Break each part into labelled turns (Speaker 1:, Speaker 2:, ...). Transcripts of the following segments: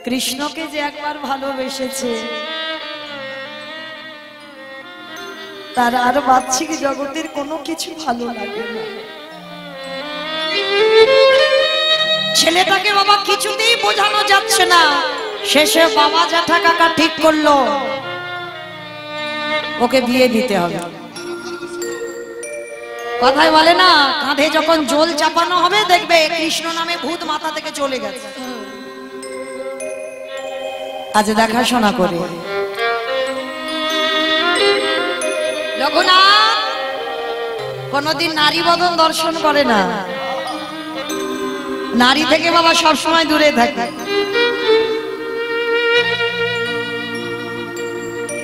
Speaker 1: কৃষ্ণকে যে একবার ভালোবেসেছে তার আর বাহ্যিক জগতের কোনো কিছু ভালো লাগে না। ছেলেটাকে বাবা কিছুতেই বোঝানো যাচ্ছে না, শেষে বাবা জ্যাঠা কাকা ঠিক করলো ওকে বিয়ে দিতে হবে। কথায় বলে না, কাঁধে যখন জল চাপানো হবে দেখবে কৃষ্ণ নামে ভূত মাথা থেকে চলে গেছে। আজ দেখাশোনা করে রঘুনাথ কোনদিন নারী বদন দর্শন করে না, নারী থেকে বাবা সবসময় দূরে থাকে।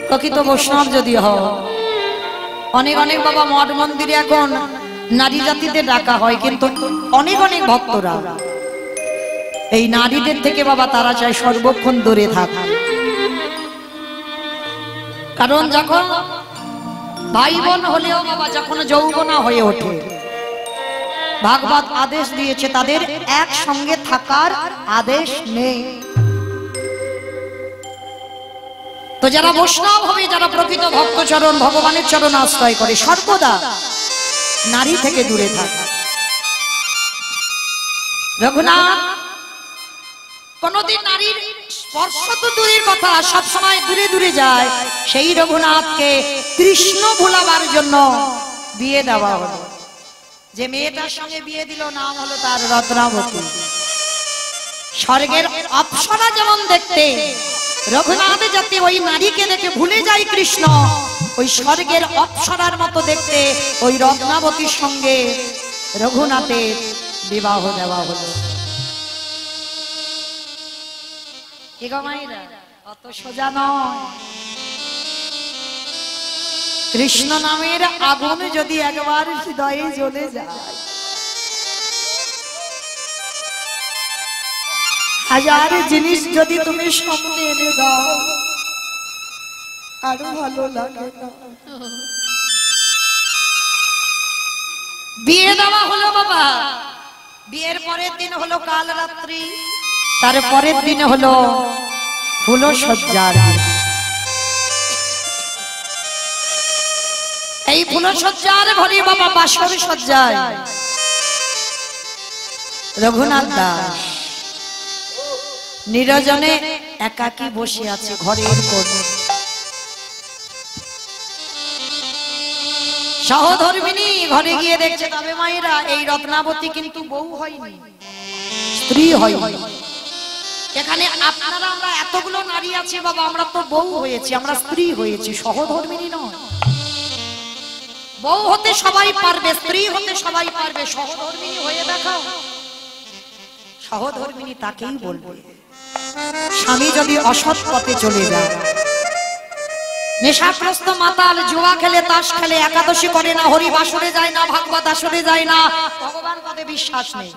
Speaker 1: প্রকৃত বৈষ্ণব যদি হও, অনেক অনেক বাবা মঠ মন্দিরে এখন নারী জাতিতে ডাকা হয়, কিন্তু অনেক অনেক ভক্তরা এই নারীদের থেকে বাবা তারা চায় সর্বক্ষণ দূরে থাকা। কারণ যখন ভাই বোন হলেও বাবা যখন যৌবনা হয়ে ওঠে, ভাগবত আদেশ দিয়েছে তাদের একসঙ্গে থাকার আদেশ নেই। তো যারা বৈষ্ণব হবে, যারা প্রকৃত ভক্তচরণ ভগবানের চরণ আশ্রয় করে, সর্বদা নারী থেকে দূরে থাকে। রঘুনাথ কোনদিন নারীর স্পর্শ তো দূরের কথা, সবসময় দূরে দূরে যায়। সেই রঘুনাথকে কৃষ্ণ ভোলাবার জন্য বিয়ে দেওয়া হলো। যে মেয়েটার সঙ্গে বিয়ে দিল নাম হলো তার রত্নাবতী। স্বর্গের অপ্সরা যেমন দেখতে, রঘুনাথ যাতে ওই নারীকে দেখে ভুলে যায় কৃষ্ণ, ওই স্বর্গের অপ্সরার মতো দেখতে ওই রত্নাবতীর সঙ্গে রঘুনাথের বিবাহ দেওয়া হলো। অত সোজা নয়। কৃষ্ণ নামের আগুন যদি একবার হৃদয়ে জ্বলে যায়, হাজার জিনিস যদি তুমি সামনে এনে দাও আরো ভালো লাগে না। বিয়ে দেওয়া হলো বাবা, বিয়ের পরের দিন হলো কাল রাত্রি, তার পরের দিন হলো ফুলসজ্জার। এই ফুলসজ্জার ঘরে বাবা বাসর সজ্জায় রঘুনাথ দাস নিরজনে একাকী বসে আছে ঘরের কোণে। সহধর্মিনী ঘরে গিয়ে দেখছে, তবে মায়েরা এই রত্নাবতী কিন্তু বউ হয়নি, স্ত্রী হয়নি। এখানে আপনারা আমরা এতগুলো নারী আছে বাবা, আমরা তো বউ হয়েছি, আমরা স্ত্রী হয়েছি, সহধর্মিনী নয়। বউ হতে সবাই পারবে, স্ত্রী হতে সবাই পারবে, সহধর্মিনী হয়ে দেখাও। সহধর্মিনী তাকেই বলবে স্বামী যদি অসৎ পথে চলে যায়, নেশাগ্রস্ত মাতাল, জুয়া খেলে, তাস খেলে, একাদশী করে না, হরি বাসরে যায় না, ভাগবত আসরে যায় না, ভগবান পদে বিশ্বাস নেই,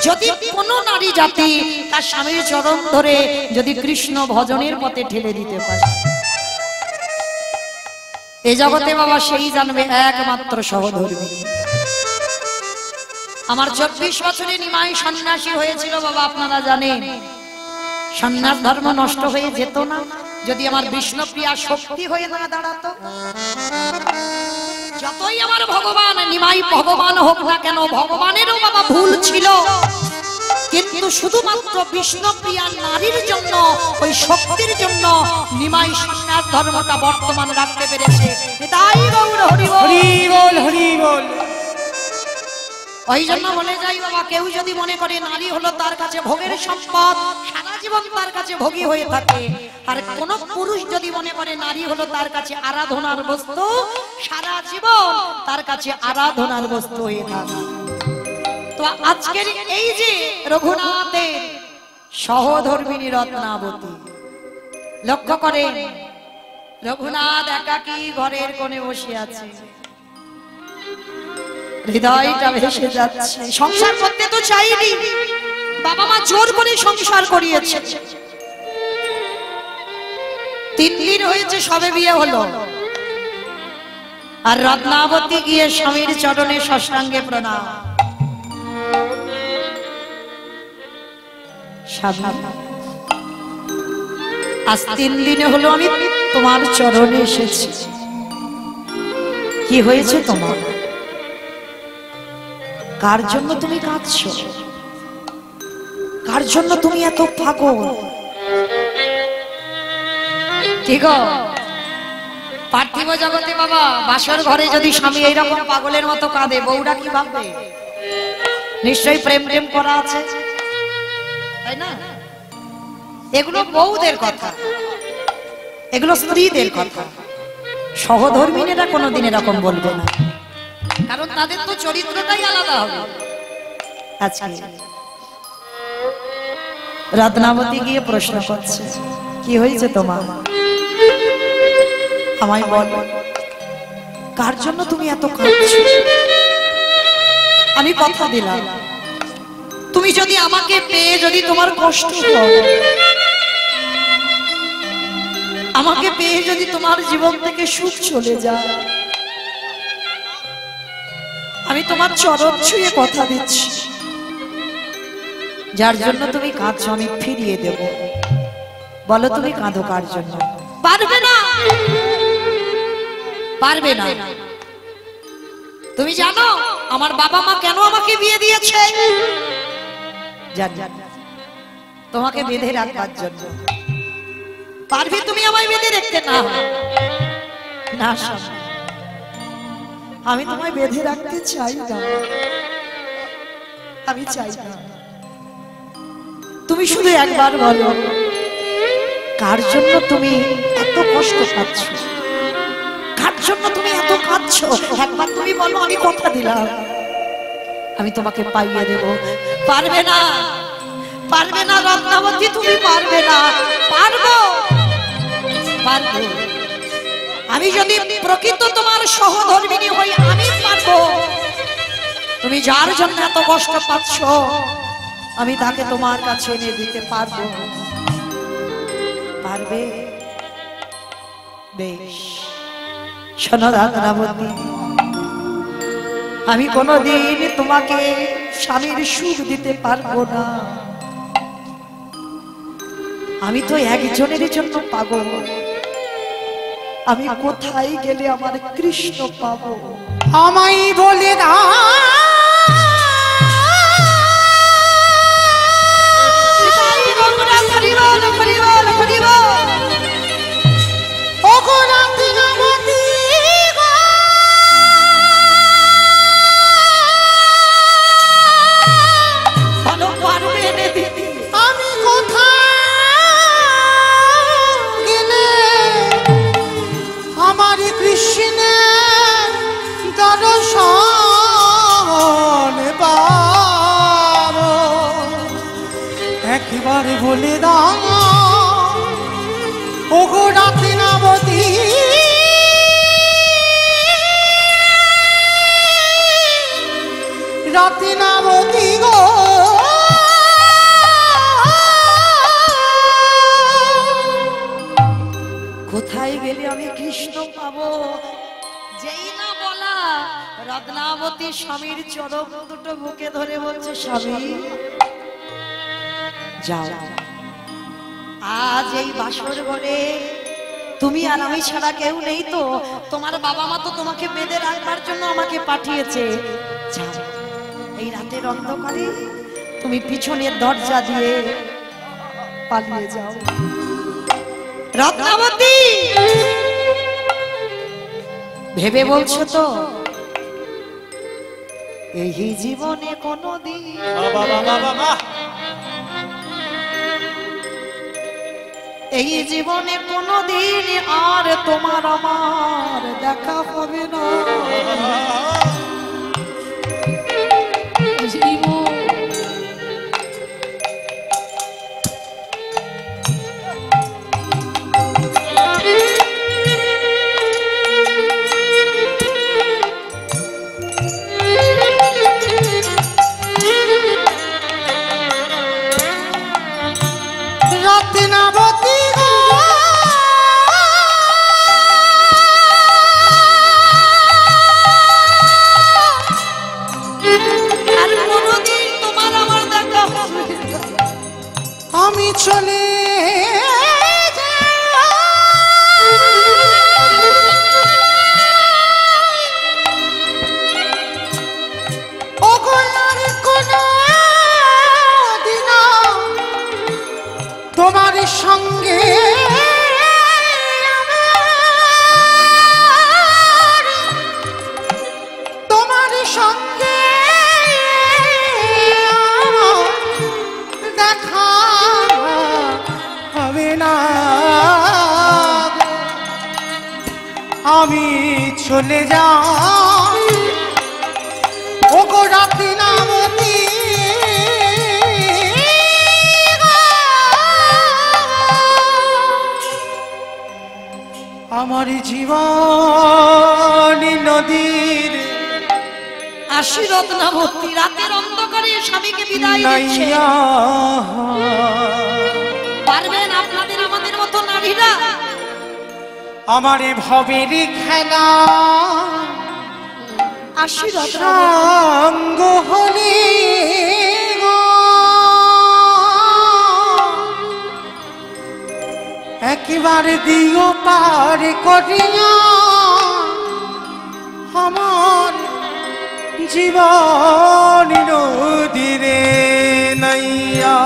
Speaker 1: যদি কোন নারী জাতি তার স্বামীর চরণ ধরে যদি কৃষ্ণ ভজনের পথে ঠেলে দিতে পারে, এই জগতে বাবা সেই জানবে একমাত্র সহধর্মিনী। আমার 24 বছরে নিমাই সন্ন্যাসী হয়েছিল বাবা, আপনারা জানেন। সন্ন্যাস ধর্ম নষ্ট হয়ে যেত না যদি আমার বিষ্ণুপ্রিয়া শক্তি হয়ে না দাঁড়াতো। যতই আমার ভগবান নিমাই ভগবান হোক না কেন, ভগবানেরও বাবা ভুল ছিল, কিন্তু শুধুমাত্র বিষ্ণুপ্রিয়া নারীর জন্য, ওই শক্তির জন্য নিমাই সন্ন্যাস ধর্মটা বর্তমান রাখতে পেরেছে। তাই গৌর হরি বল, হরি বল। ওই জন্য বলে যাই বাবা, কেউ যদি মনে করে নারী হলো তার কাছে ভোগের সম্পদ, সারা জীবন তার কাছে ভোগী হয়ে থাকে, আর কোন পুরুষ যদি মনে করে নারী হলো তার কাছে আরাধনার বস্তু, সারা জীবন তার কাছে আরাধনার বস্তু হয়ে থাকে। তো আজকের এই যে রঘুনাথের সহধর্মিনী রত্নাবতী, লক্ষ্য করে রঘুনাথ একাকী ঘরের কোণে বসে আছে, হৃদয়টা ভেসে যাচ্ছে। সংসার করতে তো চাইনি, বাবা মা জোর করে সংসার করিয়েছে। 3 দিন হয়েছে সবে বিয়ে হলো, আর রত্নাবতী গিয়ে স্বামীর চরণে সাষ্টাঙ্গে প্রণাম। আজ 3 দিনে হলো আমি তোমার চরণে এসেছি। কি হয়েছে তোমার? কার জন্য তুমি কাঁদছো? কার জন্য তুমি এত পাগল? কি গো পার্থিব জগতে বাবা, বাসর ঘরে যদি স্বামী এইরকম পাগলের মতো কাঁদে, বউরা কি ভাববে? নিশ্চয়ই প্রেম প্রেম করা আছে, তাই না? এগুলো বউদের কথা, এগুলো স্ত্রীদের কথা। সহধর্মিনীরা কোনোদিন এরকম বলবে না, কারণ তাদের তো চরিত্রটাই আলাদা হবে। আচ্ছা, রত্নাবতী গিয়ে প্রশ্ন করছে, কি হয়েছে তোমার? আমায় বল, কার জন্য তুমি এত কাঁদছো? আমি কথা দিলাম, তুমি যদি আমাকে পেয়ে যদি তোমার কষ্ট হয়, আমাকে পেয়ে যদি তোমার জীবন থেকে সুখ চলে যায়, আমি তোমার চরণ ছুঁয়ে কথা দিচ্ছি, যার জন্য তুমি কাঁদছো আমি ফিরিয়ে দেব। বলো তুমি কাঁদো কার জন্য? পারবে না, পারবে না। তুমি জানো আমার বাবা মা কেন আমাকে বিয়ে দিয়েছে? জান, তোমাকে বেঁধে রাখবার জন্য। পারবে তুমি আমায় বেঁধে রাখতে? না না, আমি তোমায় বেঁধে রাখতে চাই না, আমি চাই না। তুমি শুধু একবার বলো, কার জন্য তুমি এত কষ্ট পাচ্ছ? কার জন্য তুমি এত কাঁদছো? একবার তুমি বলো, আমি কথা দিলাম আমি তোমাকে পাইয়ে দেব। পারবে না, পারবে না রত্নাবতী, তুমি পারবে না। পারবো, পারবো। আমি যদি প্রকৃত তোমার সহধর্মিনী হই, আমি পারবো। তুমি যার জন্য এত কষ্ট পাচ্ছ, আমি তাকে তোমার কাছে এনে দিতে পারবো। পারবে? বেশ, শোনো রত্নাবতী, আমি কোনোদিন তোমাকে স্বামীর সুখ দিতে পারবো না। আমি তো একজনের জন্য পাগল। আমি কোথায় গেলে আমার কৃষ্ণ পাবো? আমায় বলে না একবারে বলে দাও, ওগো রত্নাবতী, রত্নাবতী গো, কোথায় গেলে আমি কৃষ্ণ পাবো? যেই না বলা, রত্নাবতী স্বামীর চরণ দুটো বুকে ধরে বলছে, স্বামী যাও, আজ এই বাসর ঘরে তুমি আর আমি ছাড়া কেউ নেই তো। তোমার বাবা মা তো তোমাকে বেঁধে রাখবার জন্য আমাকে পাঠিয়েছে। যাও, এই রাতের অন্ধকারে তুমি পিছনের দরজা দিয়ে পালিয়ে যাও। রত্নাবতী ভেবে বলছো তো? এই জীবনে কোনোদিন এই জীবনে কোনোদিন আর তোমার আমার দেখা হবে না। আমি চলে
Speaker 2: সঙ্গে তোমার সঙ্গে দেখা হবে না, আমি চলে যাই ও গো রাত্রি নামতি, আমার জীবন নদীর
Speaker 1: আশীর্বাদ নামতি রাতের অন্ধকারে স্বামীকে বিদায় দিচ্ছে। পারবেন আপনাদের আমাদের মতো নারীরা
Speaker 2: আমার ভবের খেলা
Speaker 1: আশীর্বাদ
Speaker 2: সঙ্গ হলে একবারে দিও পার করিয়া আমার জীবন নদীরে নাইয়া।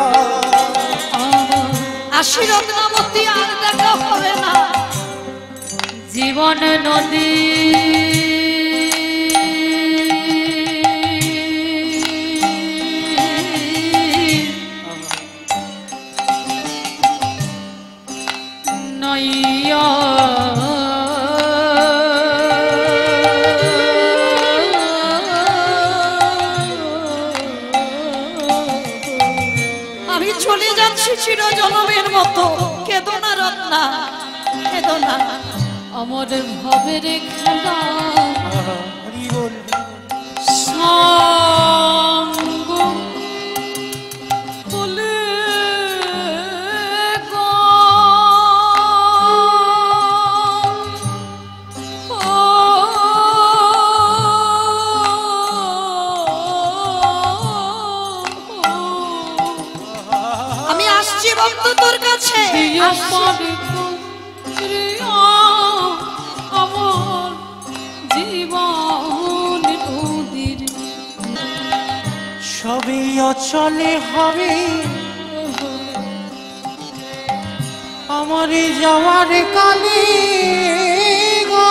Speaker 1: আশীর্বাদ নামতি আর দেখা হবে না, জীবন নদী নইয়া। আমি চলে যাচ্ছি চিরজনমের মতো, কেদো না রত্না কেদো না, আমার ভবের খেলা সঙ্গ বলে গো। আমি আসছি বন্ধু তোর কাছে, আমার জীবন নদীর
Speaker 2: সবই অচলে হবে আমার যাওয়ার কালে গো।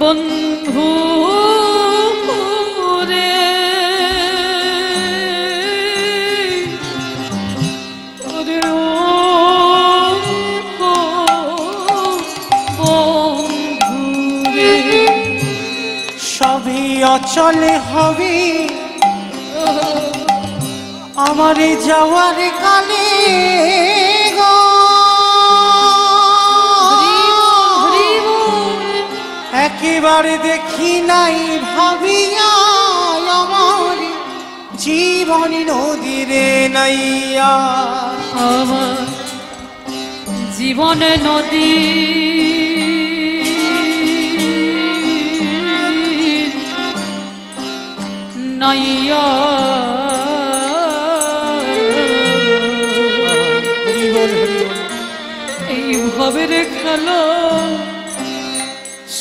Speaker 1: বন্ধু রে বন্ধু রে ওরে ও বন্ধু রে,
Speaker 2: সবই অচলে হবে আমার যাওয়ার কালে গো। একেবারে দেখি নাই ভাবিয়া আমার জীবন নদীরে নাইয়া।
Speaker 1: আমার জীবন নদী নাইয়া। এই ভবের খেলা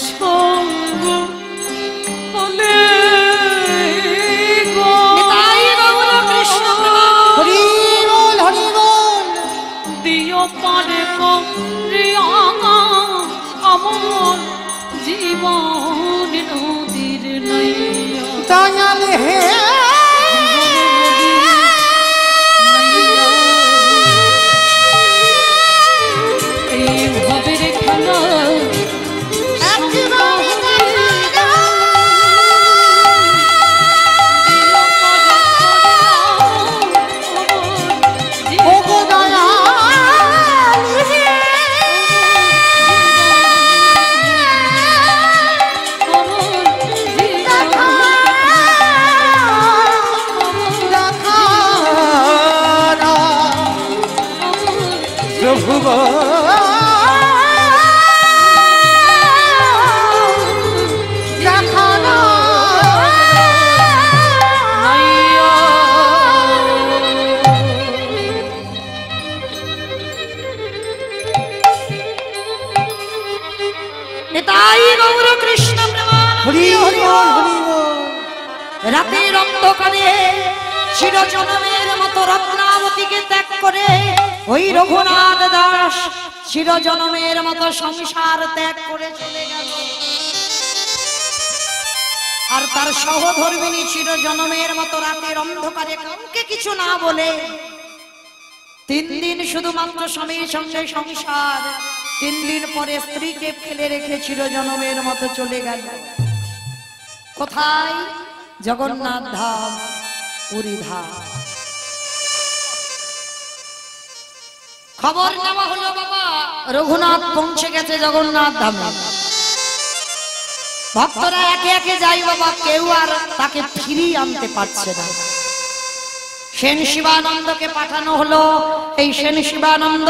Speaker 1: সঙ্গ হলে গো। দিও পারে করিয়া আমার জীবন নদীর নাইয়া।
Speaker 2: দয়াল হে
Speaker 1: এই ভবের খেলা
Speaker 2: গো দেখা না
Speaker 1: এটাই গৌর কৃষ্ণ
Speaker 2: হরি হরি বল, হরি বল।
Speaker 1: রাতের অন্ধকারে চিরজনমের মতো রত্নাবতীকে ত্যাগ করে ওই রঘুনাথ দাস চিরজনমের মতো সংসার ত্যাগ করে চলে গেল। আর তার সহধর্মিণী চিরজনমের মতো রাতের অন্ধকারে কাউকে কিছু না বলে 3 দিন শুধুমাত্র স্বামীর সঙ্গে সংসার, 3 দিন পরে স্ত্রীকে ফেলে রেখে চিরজনমের মতো চলে গেল। কোথায়? জগন্নাথ ধাম, পুরী ধাম। খবর নেওয়া হলো বাবা রঘুনাথ পৌঁছে গেছে জগন্নাথ ধামে। ভক্তরা একে একে যাই বাবা, কেউ আর তাকে ফিরিয়ে আনতে পারছে না। সেন শিবানন্দকে পাঠানো হলো। এই সেন শিবানন্দ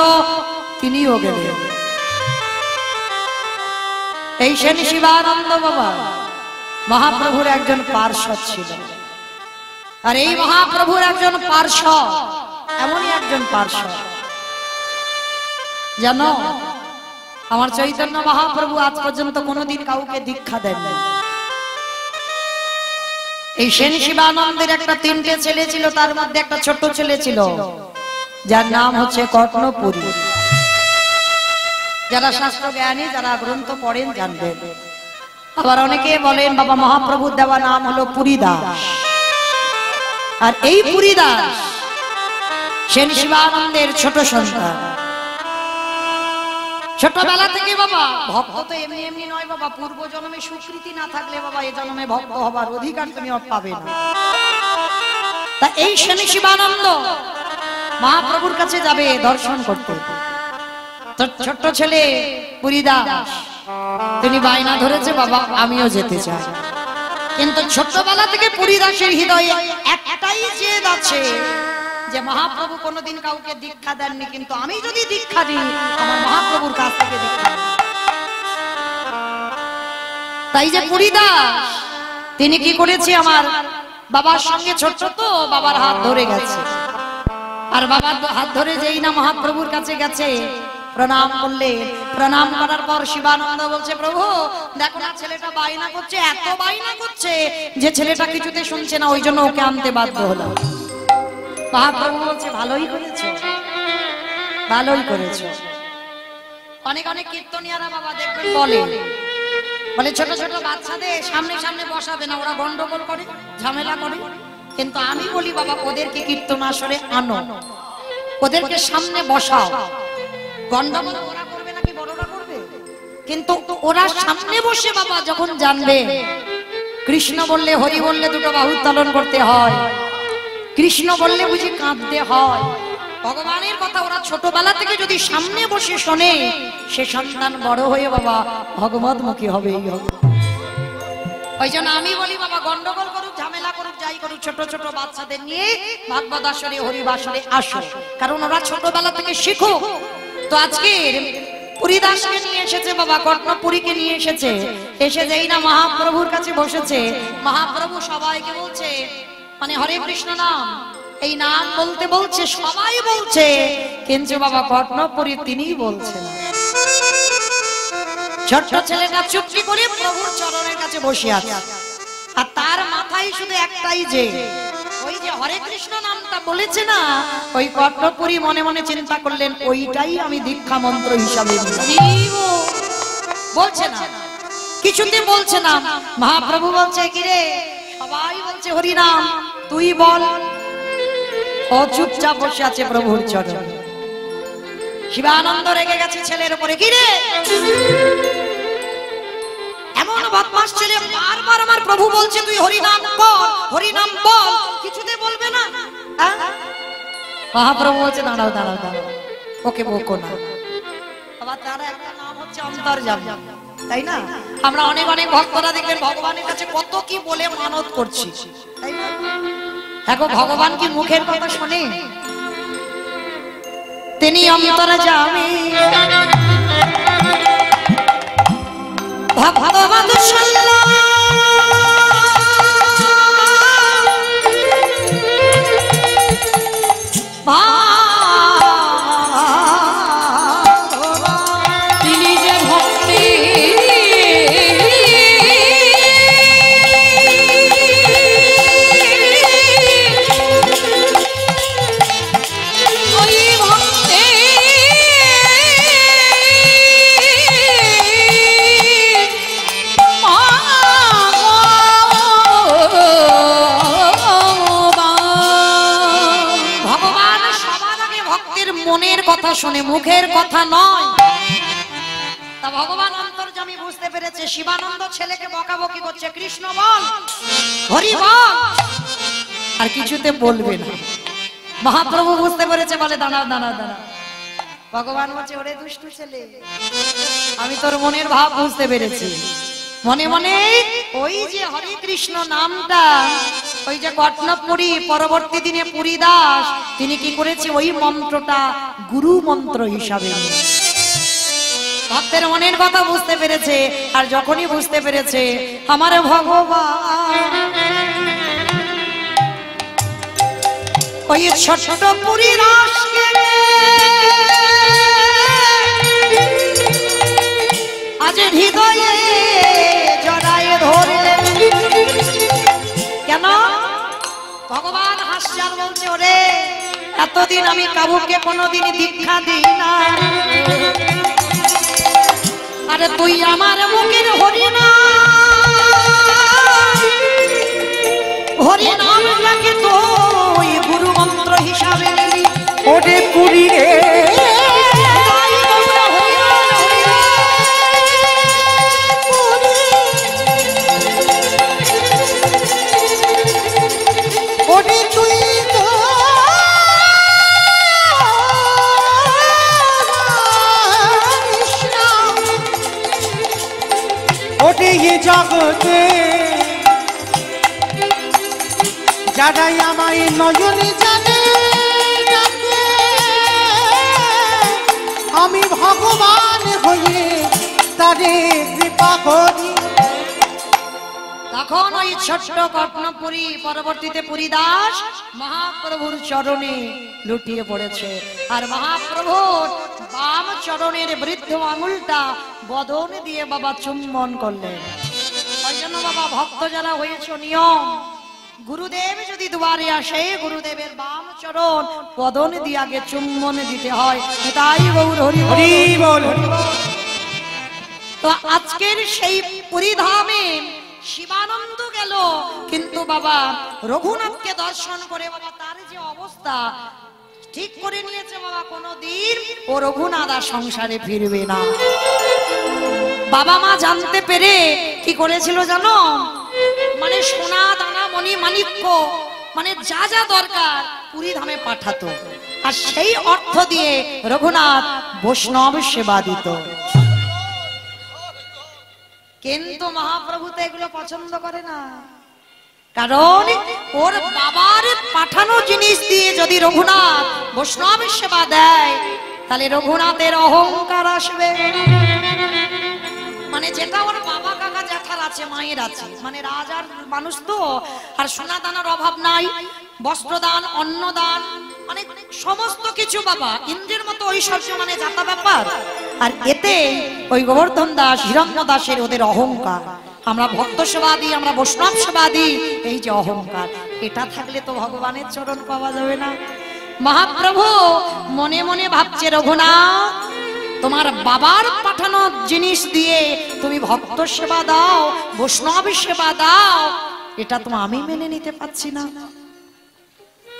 Speaker 1: তিনিও গেলেন। এই সেন শিবানন্দ বাবা মহাপ্রভুর একজন পার্ষদ ছিল। আর এই মহাপ্রভুর একজন পার্ষদ এমনই একজন পার্ষদ, জানো আমার চৈতন্য মহাপ্রভু আজ পর্যন্ত কোনোদিন কাউকে দীক্ষা দেননি। এই সেন শিবানন্দের একটা 3টে ছেলে ছিল, তার মধ্যে একটা ছোট ছেলে ছিল যার নাম হচ্ছে কর্ণপুরী। যারা শাস্ত্র জ্ঞানী, যারা গ্রন্থ পড়েন জানবেন। আবার অনেকে বলেন বাবা মহাপ্রভুর দেওয়া নাম হলো পুরীদাস। আর এই পুরীদাস সেন শিবানন্দের ছোট সন্তান। ছোটবেলা থেকে বাবা ভক্ত তো এমনি এমনি নয় বাবা, পূর্ব জন্মে সুকৃতি না থাকলে বাবা এ জন্মে ভক্ত হবার অধিকার তুমি পাবে না। তা এই সেন শিবানন্দ মহাপ্রভুর কাছে যাবে দর্শন করতে। ছোট্ট ছেলে পুরীদাস তিনি বায়না ধরেছে বাবা আমিও যেতে চাই। কিন্তু ছোটবেলা থেকে পুরীদাসের হৃদয়ে একটাই জেদ আছে যে মহাপ্রভু কোনোদিন কাউকে দীক্ষা দেননি, কিন্তু আমি যদি দীক্ষা দিই আমার মহাপ্রভুর কাছ থেকে দীক্ষা। তাই যে পুরীদাস তিনি কি করেছে, আমার বাবার সঙ্গে ছোট তো বাবার হাত ধরে গেছে। আর বাবার হাত ধরে যেই না মহাপ্রভুর কাছে গেছে প্রণাম করলে, প্রণাম করার পর শিবানন্দ বলছে প্রভু দেখো না ছেলেটা বায়না করছে, এত বায়না করছে যে ছেলেটা কিছুতে শুনছে না, ওই জন্য ওকে আনতে বাধ্য হলো। মহাপ্রভু বলছে ভালোই করেছো, ভালোই করেছো। অনেক অনেক কীর্তনিয়ারা বাবা দেখবেন বলে ছোট ছোট বাচ্চাদের সামনে সামনে বসাবে না, ওরা গন্ডগোল করে, ঝামেলা করে। কিন্তু আমি বলি বাবা ওদেরকে কীর্তন আসরে আনো, ওদেরকে সামনে বসাও। গন্ডগোল ওরা করবে নাকি বড়রা করবে? কিন্তু ওরা সামনে বসে বাবা যখন জানবে কৃষ্ণ বললে হরি বললে দুটো বাহু উত্তোলন করতে হয়, কৃষ্ণ বললে বুঝি কাঁদতে হয়, ভগবানের কথা ওরা ছোটবেলা থেকে যদি সামনে বসে শোনে, সে সন্তান বড় হয়ে বাবা ভগবতমুখী হবেই হবে। ওই জন্য আমি বলি বাবা গন্ডগোল করুক, ঝামেলা করুক, যাই করুক, ছোট ছোট বাচ্চাদের নিয়ে ভাগবত আসরে হরিবাসরে আসো, কারণ ওরা ছোটবেলা থেকে শিখুক। তো আজকের পুরীদাসকে নিয়ে এসেছে বাবা, কর্ণপুরীকে নিয়ে এসেছে। এসে যেই না মহাপ্রভুর কাছে বসেছে, মহাপ্রভু সবাইকে বলছে মানে হরে কৃষ্ণ নাম, এই নাম বলতে বলছে, সবাই বলছে, কিন্তু বাবা কর্ণপুরী তিনিই বলছেন। ছোট্ট ছেলেটা চুপটি করে প্রভুর চরণের কাছে বসে আছে, আর তার মাথায় শুধু একটাই যে ওই যে হরে কৃষ্ণ নামটা বলেছে না, ওই কর্ণপুরী মনে মনে চিন্তা করলেন ওইটাই আমি দীক্ষা মন্ত্র হিসাবে নিব। বলছে না, কিছুতে বলছে না। মহাপ্রভু বলছে কিরে সবাই বলছে হরি নাম, তুই বল। ও চুপচাপ বসে আছে প্রভুর চরণে। শিবানন্দ রেগে গেছে ছেলের উপরে, কিরে এমন বদমাস ছেলে, বারবার আমার প্রভু বলছে তুই হরি নাম বল, হরি নাম বল, কিছুতে বলবে না। মহাপ্রভু বলছে দাঁড়াও দাঁড়াও দাঁড়াও, ওকে বকো না। আবার তার একটা নাম হচ্ছে অন্তর্যামী, তাই না? আমরা অনেক অনেক ভক্তরা দেখবেন ভগবানের কাছে কত কি বলে মানত করছি, তাই না? এখন ভগবান কি মুখের কথা শোনে? তিনি অন্তর্যামী ভক্ত বৎসল তিনি যে ভক্তি ওই ভক্তি মনের কথা শুনে মুখের কথা নয়। তা ভগবান অন্তর্যামী বুঝতে পেরেছে শিবানন্দ ছেলেকে বকাবকি করছে, কৃষ্ণ বল হরি বল, আর কিছুতে বলবে না। মহাপ্রভু বুঝতে পেরেছে, বলে দাঁড়া দাঁড়া দাঁড়া। ভগবান বলছে, ওরে দুষ্টু ছেলে, আমি তোর মনের ভাব বুঝতে পেরেছি। মনে মনে ওই যে হরে কৃষ্ণ নামটা, ওই যে কটনপুরী পরবর্তী দিনে পুরী দাস তিনি কি করেছে, ওই মন্ত্রটা গুরু মন্ত্র হিসাবে ভক্তের মনের কথা বুঝতে পেরেছে। আর যখনই বুঝতে পেরেছে আমার ভগবান ওই ছোট্ট পুরী দাসকে আজ হৃদয়ে জড়ায়ে ধরলেন। কেন? ভগবান হাস্যার বলছে, ওরে এতদিন আমি কাউকে কোনোদিন দীক্ষা দিই না, আরে তুই আমার মুখের হরিনামটাকে তুই গুরু মন্ত্র হিসাবে নিলি।
Speaker 2: ওরে পুরী রে ওরে তুই তো ওরে এই জগতে যারাই আমায় নয়নে জানে আমি ভগবান হয়ে তারে কৃপা করি।
Speaker 1: তখন ওই ছোট্ট কটনপুরী পরবর্তীতে পুরী দাস মহাপ্রভুর চরণে লুটিয়ে পড়েছে। আর মহাপ্রভুর বাম চরণের বৃদ্ধ আঙুলটা বদন দিয়ে বাবা চুম্বন করলেন। ওই জন্য বাবা ভক্ত যারা হয়েছে নিয়ম, গুরুদেব যদি দুয়ারে আসে গুরুদেবের বাম চরণ বদন দিয়ে আগে চুম্বন দিতে হয়। তাই গৌর হরি হরি বল। তো আজকের সেই পুরী ধামে শিবানন্দ গেল, কিন্তু বাবা রঘুনাথকে দর্শন করে বাবা তার যে অবস্থা ঠিক করে নিয়েছে, বাবা কোনদিন ও রঘুনাথ আর সংসারে ফিরবে না। বাবা মা জানতে পেরে কি করেছিল জানো, মানে সোনা দানা মণি মাণিক্য মানে যা যা দরকার পুরী ধামে পাঠাতো, আর সেই অর্থ দিয়ে রঘুনাথ বৈষ্ণব সেবা দিত। কিন্তু মহাপ্রভু তো এগুলো পছন্দ করে না, কারণ ওর বাবার পাঠানো জিনিস দিয়ে যদি রঘুনাথ বৈষ্ণব সেবা দেয় তাহলে রঘুনাথের অহংকার আসবে। মানে যেটা ওর বাবা কাকা জ্যাঠার আছে, মায়ের আছে, মানে রাজার মানুষ তো, আর সোনা দানার অভাব নাই, বস্ত্রদান অন্নদান মানে সমস্ত কিছু বাবা ইন্দ্রের মতো ঐশ্বর্য মানে যাতা ব্যাপার। আর এতে ওই গোবর্ধন দাস হিরণ্য দাসের ওদের অহংকার, আমরা ভক্ত সেবা দিই, আমরা বৈষ্ণব সেবা দিই, এই যে অহংকার, এটা থাকলে তো ভগবানের চরণ পাওয়া যাবে না। মহাপ্রভু মনে মনে ভাবছে, রঘুনাথ তোমার বাবার পাঠানো জিনিস দিয়ে তুমি ভক্ত সেবা দাও, বৈষ্ণব সেবা দাও, এটা তো আমি মেনে নিতে পারছি না।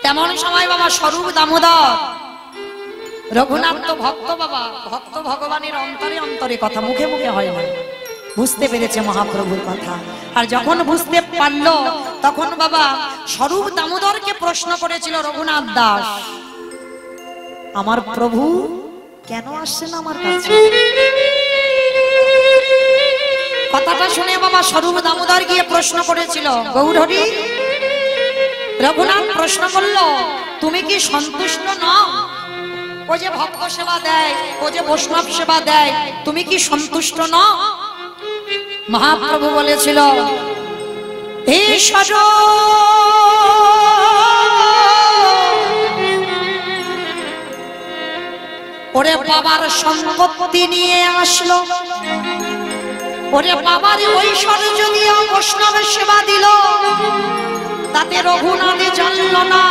Speaker 1: তেমন সময় বাবা স্বরূপ দামোদর, রঘুনাথ তো ভক্ত বাবা, ভক্ত ভগবানের অন্তরে অন্তরে কথা, মুখে মুখে হয় না, বুঝতে পেরেছে মহাপ্রভুর কথা। আর যখন বুঝতে পারলো তখন বাবা স্বরূপ দামোদরকে প্রশ্ন করেছিল, রঘুনাথ দাস আমার প্রভু কেন আসছেন আমার কাছে? কথাটা শুনে বাবা স্বরূপ দামোদর গিয়ে প্রশ্ন করেছিল, গৌরহরি রঘুনাথ প্রশ্ন করল, তুমি কি সন্তুষ্ট নও? ও যে ভক্ত সেবা দেয়, ও যে বৈষ্ণব সেবা দেয়, তুমি কি সন্তুষ্ট নও? মহাপ্রভু বলেছিল, ঈশ্বর ওরে বাবার সম্পত্তি নিয়ে আসলো, ওরে বাবার ঐশ্বর্য দিয়ে বৈষ্ণবের সেবা দিল, তাতে রঘুনাথে জানল না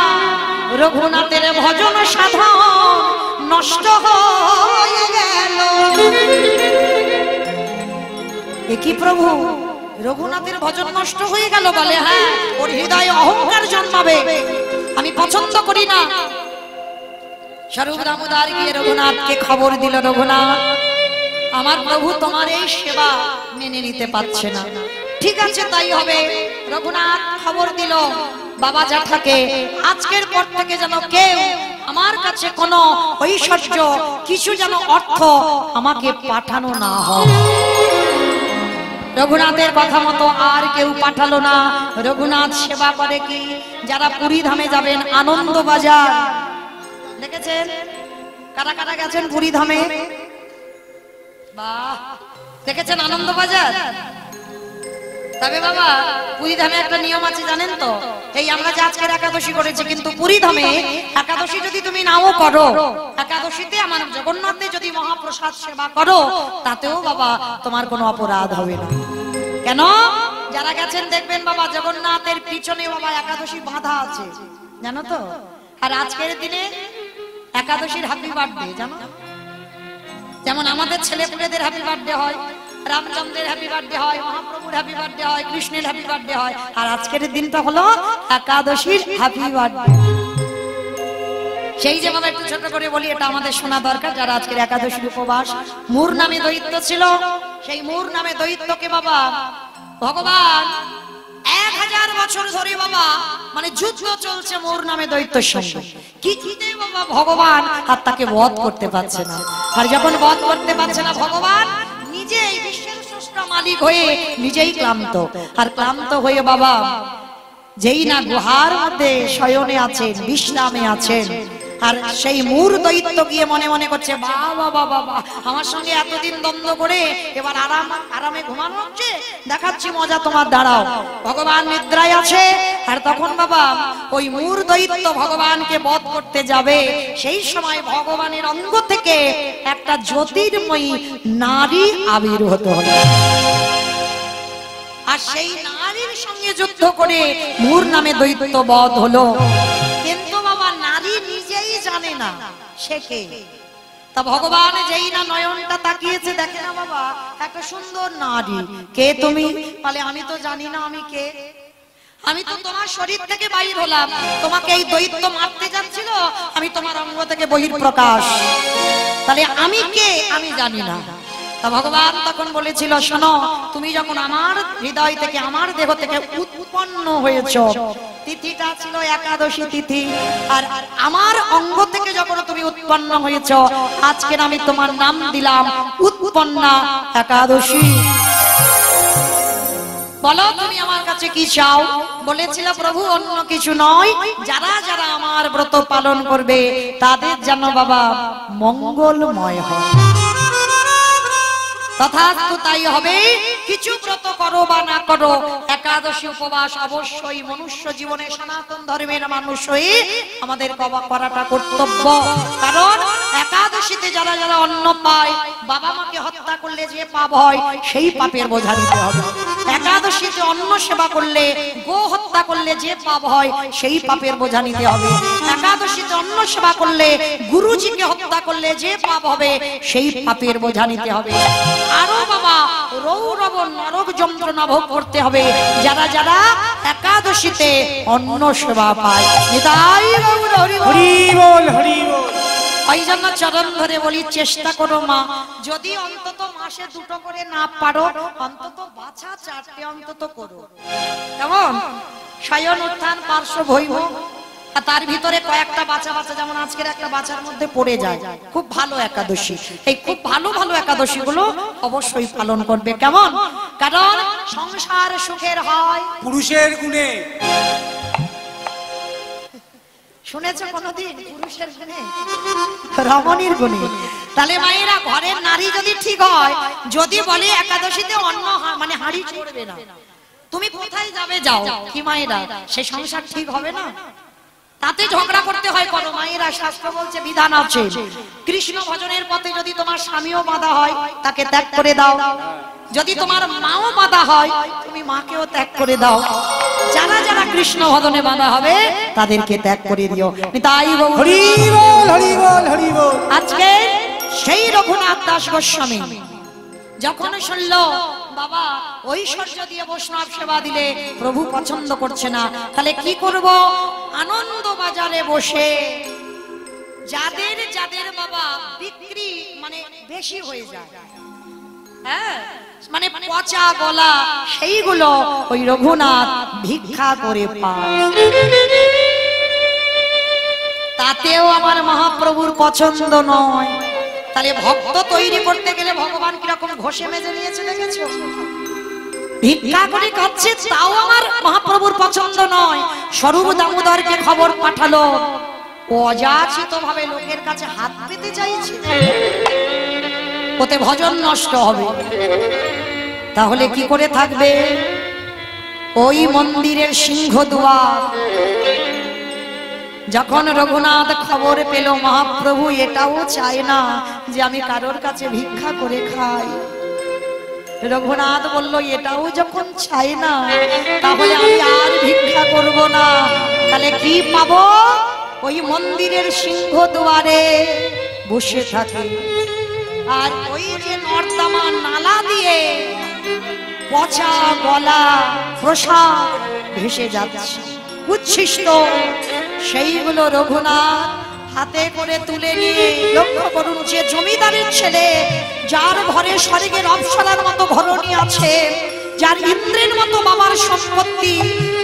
Speaker 1: রঘুনাথের ভজন সাধন নষ্ট হয়ে গেল। এ কি প্রভু, রঘুনাথের ভজন নষ্ট হয়ে গেল? বলে হ্যাঁ, ওর হৃদয়ে অহংকার জন্মাবে, আমি পছন্দ করি না। স্বরূপ দামোদর গিয়ে রঘুনাথকে খবর দিল, রঘুনাথ আমার প্রভু তোমার এই সেবা মেনে নিতে পারছে না। ঠিক আছে, তাই হবে। রঘুনাথ খবর দিল বাবা জ্যাঠাকে, আজকের পর থেকে যেন কেউ আমার কাছে কোনো ঐশ্বর্য, কিছু যেন অর্থ আমাকে পাঠানো না হয়। রঘুনাথের কথা মতো আর কেউ পাঠালো না। রঘুনাথ সেবা করে কি, যারা পুরী ধামে যাবেন, আনন্দ বাজার দেখেছেন? কারা কারা গেছেন পুরী ধামে? বাহ, দেখেছেন আনন্দ বাজার? তবে বাবা, পুরী ধামে একটা নিয়ম আছে জানেন তো? এই আমরা যে আজকের একাদশী করেছি, কিন্তু পুরী ধামে একাদশী যদি তুমি নাও করো, একাদশীতে আমার জগন্নাথে যদি মহাপ্রসাদ সেবা করো, তাতেও বাবা তোমার কোনো অপরাধ হবে না। কেন? যারা গেছেন দেখবেন বাবা, জগন্নাথের পিছনে বাবা একাদশী বাঁধা আছে, জানো তো? আর আজকের দিনে একাদশীর হ্যাপি বার্থডে, জানো? যেমন আমাদের ছেলেপুলেদের হ্যাপি বার্থডে হয়, রামচন্দ্রের হ্যাপি বার্থডে হয়, মহাপ্রভুর হ্যাপি বার্থডে হয়, কৃষ্ণের হ্যাপি বার্থডে হয়, আর আজকের দিনটা হলো একাদশীর হ্যাপি বার্থডে। সেই যে বাবা একটু ছোট করে বলি, এটা আমাদের শোনা দরকার। যারা আজকের একাদশীর উপবাস, মূর নামে দৈত্য ছিল, সেই মূর নামে দৈত্যকে বাবা ভগবান 1000 বছর ধরে বাবা মানে যুদ্ধ চলছে মূর নামে দৈত্যের সঙ্গে, কিছুতে বাবা ভগবান আর তাকে বধ করতে পারছে না। আর যখন বধ করতে পারছে না, ভগবান নিজেই বিশ্বের স্রষ্টা মালিক হয়ে নিজেই ক্লান্ত, আর ক্লান্ত হয়ে বাবা যেই না গুহার মধ্যে শয়নে আছেন, বিশ্রামে আছেন, আর সেই মূর দৈত্য গিয়ে মনে মনে করছে, বাবা বাবা আমার সঙ্গে এতদিন দ্বন্দ্ব করে এবার আরামে ঘুমানো হচ্ছে, দেখাচ্ছি মজা তোমার, দাঁড়াও। ভগবান নিদ্রায় আছে, আর তখন বাবা ওই মূর দৈত্য ভগবানকে বধ করতে যাবে, সেই সময় ভগবানের অঙ্গ থেকে একটা জ্যোতির্ময়ী নারী আবির্ভূত হলো, আর সেই নারীর সঙ্গে যুদ্ধ করে মূর নামে দৈত্য বধ হলো। কিন্তু বাবা নারী নিজেই জানে না সে কে। তা ভগবান যেই না নয়নটা তাকিয়েছে, দেখে না বাবা একটা সুন্দর নারী, কে তুমি? বলে আমি তো জানি না আমি কে, আমি তো তোমার শরীর থেকে বাইর হলাম, তোমাকে এই দৈত্য মারতে যাচ্ছিল, আমি তোমার অঙ্গ থেকে বহিঃপ্রকাশ, তাহলে আমি কে আমি জানি না। তা ভগবান তখন বলেছিল, শোনো, তুমি যখন আমার হৃদয় থেকে, আমার দেহ থেকে উৎপন্ন হয়েছ, তিথিটা ছিল একাদশী তিথি, আর আমার অঙ্গ থেকে যখন তুমি উৎপন্ন হয়েছ, আজকের আমি তোমার নাম দিলাম উৎপন্না একাদশী। বলো তুমি আমার কাছে কি চাও? বলেছিল, প্রভু অন্য কিছু নয়, যারা যারা আমার ব্রত পালন করবে তাদের যেন বাবা মঙ্গলময় হয়। তথাস্তু তাই হবে। কিছু ব্রত করো বা না করো, একাদশী উপবাস অবশ্যই মনুষ্য জীবনে সনাতন ধর্মের মানুষ হয়ে আমাদের করাটা কর্তব্য। কারণ একাদশীতে যারা যারা অন্ন পায়, বাবা মাকে হত্যা করলে যে পাপ হয় সেই পাপের বোঝা নিতে হবে। একাদশীতে অন্ন সেবা করলে, গো হত্যা করলে যে পাপ হয় সেই পাপের বোঝা নিতে হবে। একাদশীতে অন্ন সেবা করলে, গুরুজিকে হত্যা করলে যে পাপ হবে সেই পাপের বোঝা নিতে হবে। আরো বাবা রৌরব নরক যন্ত্রণা ভোগ করতে হবে যারা যারা একাদশীতে অন্ন সেবা পায়। নিতাই গৌর হরি বল, হরি বল। ওই জন্য চরণ ধরে বলি, চেষ্টা করো মা, যদি অন্তত মাসে 2টো করে না পারো, অন্তত বাছা 4টে অন্তত করো। কেমন? শয়ন উত্থান পার্শ্ব ভৈভব, আর তার ভিতরে কয়েকটা বাছা বাছা, যেমন আজকের একটা বাছার মধ্যে পড়ে যায়, খুব ভালো একাদশী। এই খুব ভালো ভালো একাদশী গুলো অবশ্যই পালন করবে। কেমন? কারণ সংসার সুখের হয় পুরুষের গুণে। শুনেছো কোনদিন পুরুষের গুণে, রমণীর গুণে? তাহলে মায়েরা ঘরের নারী যদি ঠিক হয়, যদি বলে একাদশীতে অন্ন মানে হাঁড়ি ছড়বে না, তুমি কোথায় যাবে যাও, কি মায়েরা সে সংসার ঠিক হবে না? তাতে ঝগড়া করতে হয় করো মায়েরা, শাস্ত্র বলছে বিধান আছে। কৃষ্ণ ভজনের পথে যদি তোমার স্বামীও বাধা হয় তাকে ত্যাগ করে দাও, যদি তোমার মাও বাধা হয় তুমি মাকেও ত্যাগ করে দাও। যারা যারা কৃষ্ণ ভজনে বাধা হবে তাদেরকে ত্যাগ করে দিও। তাই
Speaker 2: হরি বল হরি বল হরি বল।
Speaker 1: আজকে সেই রঘুনাথ দাস গোস্বামী যখন শুনলো বাবা ঐশ্বর্য দিয়ে বৈষ্ণব সেবা দিলে প্রভু পছন্দ করছে না, তাহলে কি করব? আনন্দ বাজারে বসে যাদের যাদের বাবা বিক্রি মানে বেশি হয়ে যায়, হ্যাঁ মানে পচা গলা, সেইগুলো ওই রঘুনাথ ভিক্ষা করে পায়। তাতেও আমার মহাপ্রভুর পছন্দ নয়। তাহলে ভক্ত তৈরি করতে গেলে ভগবান কিরকম ঘষে মেজে নিয়েছে দেখেছো? ভিক্ষা করে খাচ্ছে, তাও আমার মহাপ্রভুর পছন্দ নয়। স্বরূপ দামোদরকে খবর পাঠালো, অযাচিত ভাবে লোকের কাছে হাত পেতে চাইছে, ওতে ভজন নষ্ট হবে। তাহলে কি করে থাকবে? ওই মন্দিরের সিংহদুয়ার যখন রঘুনাথ খবর পেল মহাপ্রভু এটাও চায় না যে আমি কারোর কাছে ভিক্ষা করে খাই, রঘুনাথ বলল এটাও যখন চাই না তাহলে আমি আর ভিক্ষা করব না। তাহলে কি পাবো? ওই মন্দিরের সিংহদুয়ারে বসে থাকে, আর ওই যে নর্দমা নালা দিয়ে পচা গলা প্রসাদ ভেসে যাচ্ছে উচ্ছিষ্ট, সেইগুলো রঘুনাথ হাতে করে তুলে নিয়ে, লক্ষ্য করুন যে জমিদারের ছেলে, যার ঘরে স্বর্গের অপ্সরার মতো ঘরণী আছে, যার ইন্দ্রের মতো বাবার সম্পত্তি,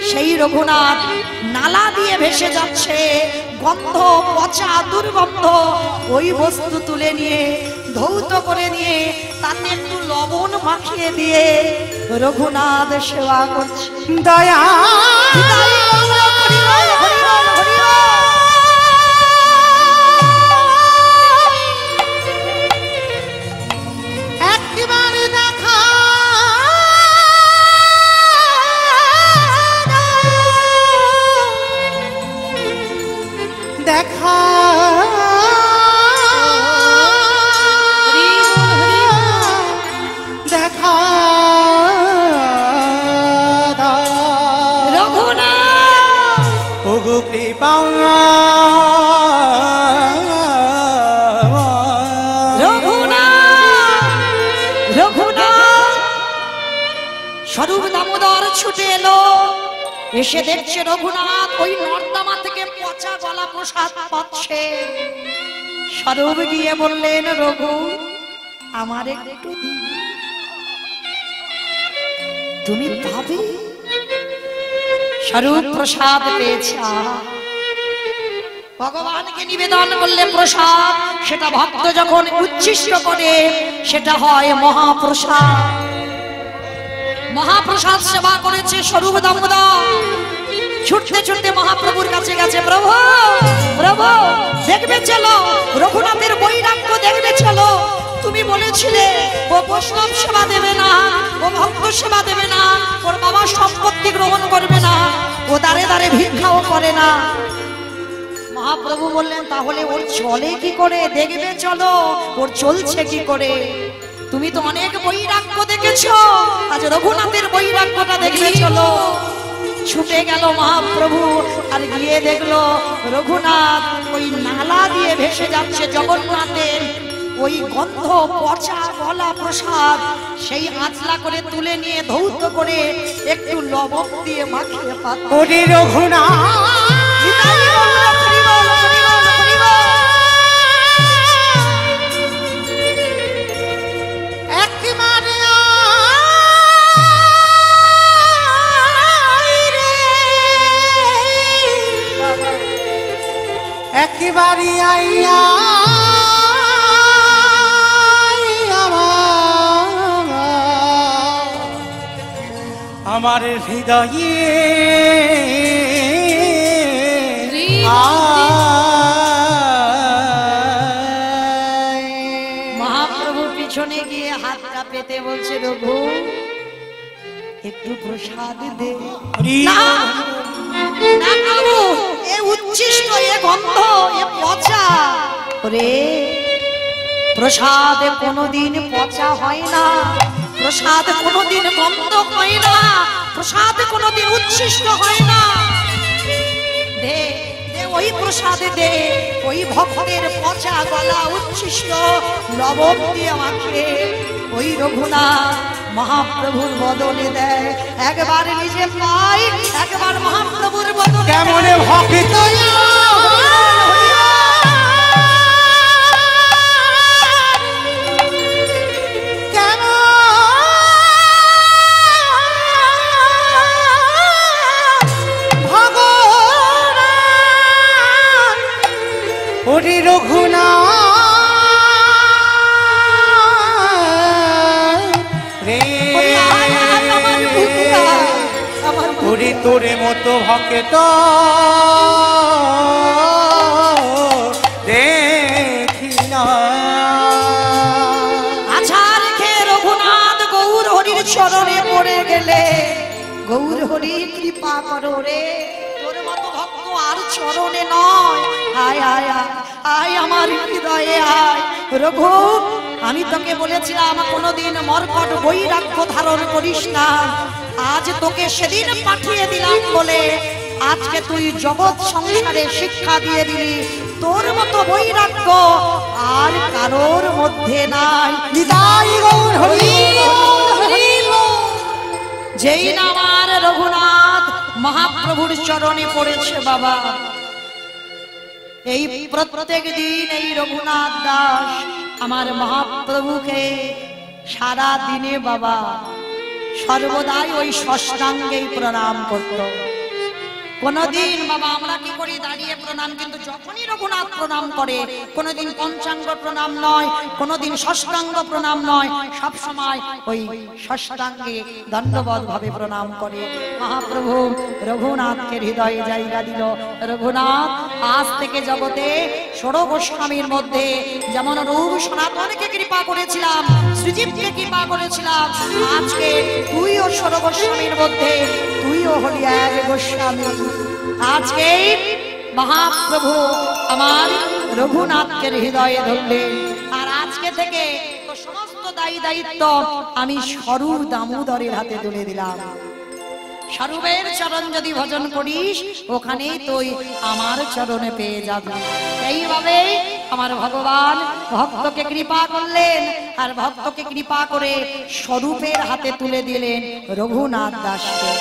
Speaker 1: সেই রঘুনাথ নালা দিয়ে ভেসে যাচ্ছে, গন্ধ পচা দুর্গন্ধ, ওই বস্তু তুলে নিয়ে ধৌত করে নিয়ে তাতে একটু লবণ মাখিয়ে দিয়ে রঘুনাথ সেবা করছে।
Speaker 2: দয়া একবারে দেখা দেখা দেখা
Speaker 1: রঘুনাথ
Speaker 2: ওগো কৃপা
Speaker 1: স্বরূপ দামোদর ছুটে এলো, এসে দেখছে রঘুনাথ ওই নর্দমা থেকে পচা গলা প্রসাদ পাচ্ছে। স্বরূপ গিয়ে বললেন রঘু আমার একটু দিন। তুমি পাবে? স্বরূপ প্রসাদ পেয়েছে, ভগবানকে নিবেদন করলে প্রসাদ, সেটা ভক্ত যখন উচ্ছিষ্ট করে সেটা হয় মহাপ্রসাদ। মহাপ্রসাদ সেবা করেছে স্বরূপ দামোদর, ছুটতে ছুটতে মহাপ্রভুর কাছে গেছে, প্রভু প্রভু দেখবে চলো, রঘুনাথের বৈরাগ্য দেখবে চলো, তুমি বলেছিলে ও বৈষ্ণব সেবা দেবে না, ও ভক্ত সেবা দেবে না, ওর বাবা সম্পত্তি গ্রহণ করবে না, ও দাঁড়ে দাঁড়ে ভিক্ষাও করে না। মহাপ্রভু বললেন তাহলে ওর চলে কি করে, দেখবে চলো ওর চলছে কি করে। তুমি তো অনেক বৈরাগ্য দেখেছো, আজ রঘুনাথের বৈরাগ্যটা দেখবে চলো। ছুটে গেল মহাপ্রভু, আর গিয়ে দেখলো রঘুনাথ ওই নালা দিয়ে ভেসে যাচ্ছে জগন্নাথের ওই গন্ধ পচা গলা প্রসাদ, সেই আঁচলা করে তুলে নিয়ে ধৌত করে একটু লবণ দিয়ে মাখিয়ে পাতা।
Speaker 2: ওরে রঘুনাথ একেবারে আইয়া আমার হৃদয়ে
Speaker 1: পিছনে গিয়ে হাতটা পেতে বলছে রঘু একটু প্রসাদ দে। না না প্রভু, এ উচ্ছিষ্ট, এ গন্ধ, এ পচা। ওরে প্রসাদ কোনোদিন পচা হয় না, প্রসাদ কোনোদিন গন্ধ হয় না, প্রসাদ কোনোদিন উচ্ছিষ্ট হয় না। দে দে ওই প্রসাদ দে, ওই ভক্তের পচা গলা উচ্ছিষ্ট লবণ দিয়ে আমাকে ওই রঘুনাথ মহাপ্রভুর বদনে দেয়। একবার নিজে পাই, একবার মহাপ্রভুর বদনে।
Speaker 2: কেমন ভক্ত ওরে রঘুনাথ রে, ওরে তোরে মতো ভক্ত দেখি না।
Speaker 1: আছাড় খেয়ে রঘুনাথ গৌর হরির চরণে পড়ে গেলে, গৌর হরি কৃপা করো রে, তোর মতো ভক্ত আর চরণে নয়। আয় আয় আয় আয় আমার হৃদয়ে আয়। রঘু, আমি তোকে বলেছিলাম কোনোদিন মর্কট বৈরাগ্য ধারণ করিস না, আজ তোকে সেদিন পাঠিয়ে দিলাম বলে আজকে তুই জগৎ সংসারে শিক্ষা দিয়ে দিলি। তোর মতো বৈরাগ্য আর কারোর মধ্যে নাই।
Speaker 2: নিতাই গৌর হরি।
Speaker 1: যেই না আমার রঘুনাথ মহাপ্রভুর চরণে পড়েছে বাবা, এই প্রত্যেক দিন এই রঘুনাথ দাস আমার মহাপ্রভুকে সারা দিনে বাবা সর্বদাই ওই ষষ্ঠাঙ্গেই প্রণাম করত। কোনদিন বাবা আমরা কি করি দাঁড়িয়ে প্রণাম, কিন্তু যখনই রঘুনাথ প্রণাম করে কোনদিন পঞ্চাঙ্গ প্রণাম নয়, কোনদিন ষষ্ঠাঙ্গ প্রণাম নয়, সব সময় ওই ষষ্ঠাঙ্গে দণ্ডবত ভাবে প্রণাম করে। মহাপ্রভু রঘুনাথকে হৃদয়ে জায়গা দিল। রঘুনাথ আজ থেকে জগতে ষোড়শ গোস্বামীর মধ্যে যেমন রূপ সনাতনকে কৃপা করেছিলাম, শ্রীজীবকে কৃপা করেছিলাম, আজকে তুইও ষোড়শ গোস্বামীর মধ্যে তুইও হলি এক গোস্বামী। আজকে মহাপ্রভু আমার রঘুনাথকে হৃদয়ে ধরলেন, আর আজকে থেকে তো সমস্ত দায়ী দায়িত্ব আমি স্বরূপ দামোদরের হাতে তুলে দিলাম। স্বরূপের চরণ যদি ভজন করিস ওখানেই তুই আমার চরণে পেয়ে যাবি। এইভাবে আমার ভগবান ভক্তকে কৃপা করলেন, আর ভক্তকে কৃপা করে স্বরূপের হাতে তুলে দিলেন রঘুনাথ দাসকে।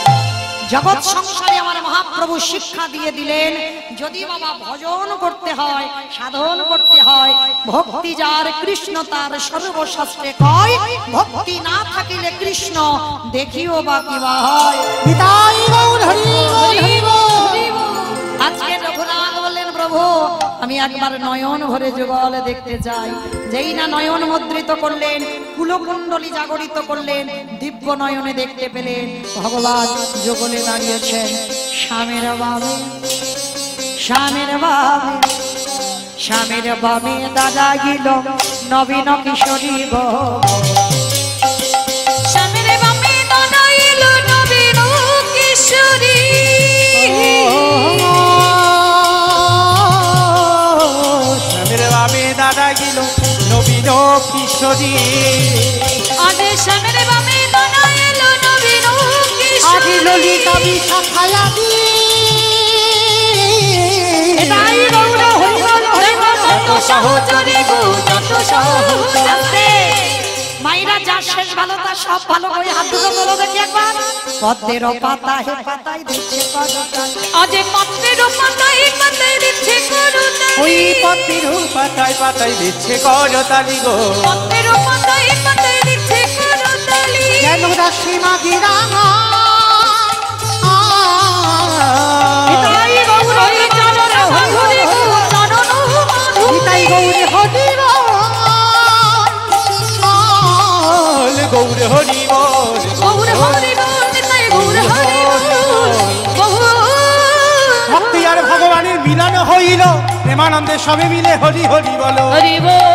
Speaker 1: জগৎ সংসারে আমার মহাপ্রভু শিক্ষা দিয়ে দিলেন, যদি বাবা ভজন করতে হয়, সাধন করতে হয়, ভক্তি যার কৃষ্ণ তার সর্বশাস্ত্রে কয়, ভক্তি না থাকিলে কৃষ্ণ দেখিও বা কিবা হয়।
Speaker 2: নিতাই গৌর হরি।
Speaker 1: আজকে রঘুনাথ বললেন, প্রভু আমি একবার নয়ন ভরে যুগল দেখতে চাই। যেই না নয়ন মুদ্রিত করলেন, কুলকুণ্ডলী জাগরিত করলেন, দিব্য নয়নে দেখতে পেলেন ভগবান যুগলে দাঁড়িয়েছেন। স্বামীর বামে, স্বামীর বামে, স্বামীর বামে দাদা গিল নবীন কিশোরী গো। স্বামীর বামে দাদা গিল নবীন কিশোরী।
Speaker 2: স্বামীর বামে দাদা গিল নবীন কিশোরী।
Speaker 1: আগে স্বামীর বামে দাদা গিল নবীন কিশোরী।
Speaker 2: আগে ললিতা বিশাখায়া দি।
Speaker 1: এটাই গৌর হরিবল হরিবল যত সহচরে গো যত সহচরে। মাইরা যা শেষ ভালো তা সব ভালো, ওই হাত দুটো বলো দেখি একবার। পদ্মের পাতা হে পাতায় দিচ্ছে করতালি, আজ পদ্মের পাতায় পাতায় দিচ্ছে করতালি।
Speaker 2: ওই পদ্মের পাতায় পাতায় দিচ্ছে করতালি গো।
Speaker 1: পদ্মের পাতায় পাতায় দিচ্ছে করতালি।
Speaker 2: যেন রাশি মাগিরা
Speaker 1: এটাই গৌর হরি চরণ হরি গো চরণ মধু।
Speaker 2: নিতাই গৌর হরি গৌর হরি বল।
Speaker 1: গৌর হরি বল, নিতাই গৌর হরি বল।
Speaker 2: ভক্তি আর ভগবানের মিলন হইল, প্রেমানন্দে সবে মিলে হরি হরি বলো।
Speaker 1: হরি বল।